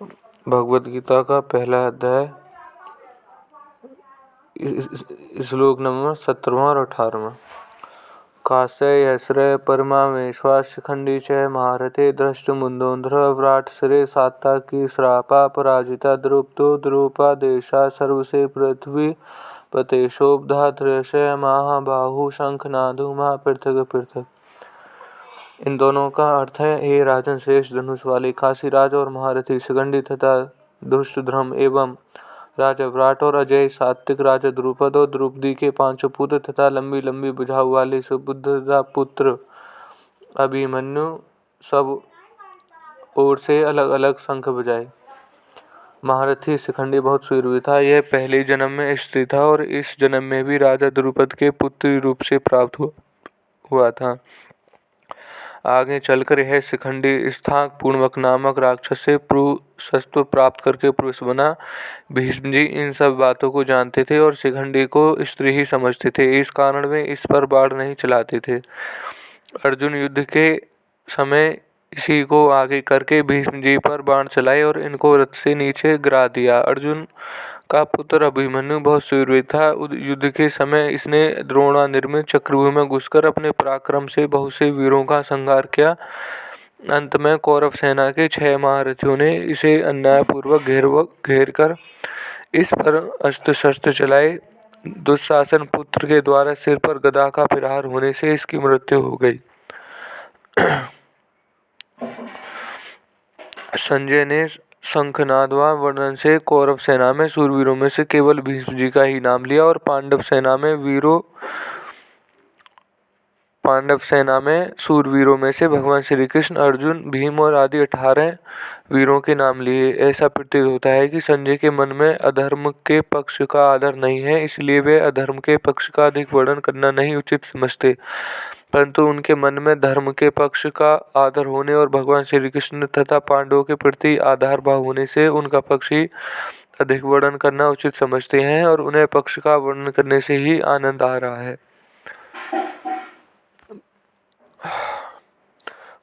भगवद गीता का पहला अध्याय श्लोक नंबर 17वां और 18वां। कास्यश्रय परमामेश्वर शिखंडी च महारथे दृष्टमुंदोन्ध्र व्राटसरे सात्ताकी श्रापा पराजिता द्रुपदो द्रुपादेशा सर्वसे पृथ्वी पतेशोपधात्रयस्य महाबाहु शंखनादो महापृथक पृथक। इन दोनों का अर्थ है, हे राजन शेष धनुष वाले काशीराज और महारथी शिखंडी तथा धृष्टद्युम्न एवं राजा विराट और अजय सात्विक राजा द्रुपद और द्रौपदी के पांचों पुत्र तथा लंबी लंबी भुजाओं वाले सुबुद्धि पुत्र अभिमन्यु सब ओर से अलग अलग शंख बजाए। महारथी शिखंडी बहुत शूरवीर था। यह पहले जन्म में स्त्री था और इस जन्म में भी राजा द्रुपद के पुत्र रूप से प्राप्त हुआ था। आगे चलकर यह शिखंडी स्थाक पूर्वक नामक राक्षस से पुरुषत्व प्राप्त करके पुरुष बना। भीष्म जी इन सब बातों को जानते थे और शिखंडी को स्त्री ही समझते थे। इस कारण वे इस पर बाण नहीं चलाते थे। अर्जुन युद्ध के समय इसी को आगे करके भीष्म जी पर बाण चलाए और इनको रथ से नीचे गिरा दिया। अर्जुन का पुत्र अभिमन्यु बहुत शूरवीर था। युद्ध के समय इसने द्रोणा निर्मित चक्रव्यूह में घुसकर अपने पराक्रम से बहुत से वीरों का संहार किया। अंत में कौरव सेना के 6 महारथियों ने इसे अन्यायपूर्वक घेर कर इस पर अस्त्र शस्त्र चलाए। दुशासन पुत्र के द्वारा सिर पर गदा का प्रहार होने से इसकी मृत्यु हो गई। संजय ने शंखनाद व वर्णन से कौरव सेना में शूरवीरों में से केवल भीष्म जी का ही नाम लिया और पांडव सेना में शूरवीरों में से भगवान श्री कृष्ण, अर्जुन, भीम और आदि 18 वीरों के नाम लिए। ऐसा प्रतीत होता है कि संजय के मन में अधर्म के पक्ष का आदर नहीं है, इसलिए वे अधर्म के पक्ष का अधिक वर्णन करना नहीं उचित समझते, परंतु उनके मन में धर्म के पक्ष का आदर होने और भगवान श्री कृष्ण तथा पांडवों के प्रति आधार भाव होने से उनका पक्ष ही अधिक वर्णन करना उचित समझते हैं और उन्हें पक्ष का वर्णन करने से ही आनंद आ रहा है।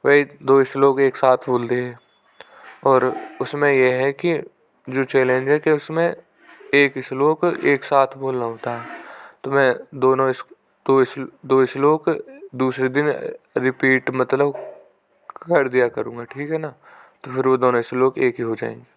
वही 2 श्लोक एक साथ बोल दिए और उसमें यह है कि जो चैलेंज है कि उसमें एक श्लोक एक साथ बोलना होता है। तो मैं दो श्लोक दूसरे दिन रिपीट मतलब कर दिया करूँगा, ठीक है ना। तो फिर वो दोनों श्लोक एक ही हो जाएंगे।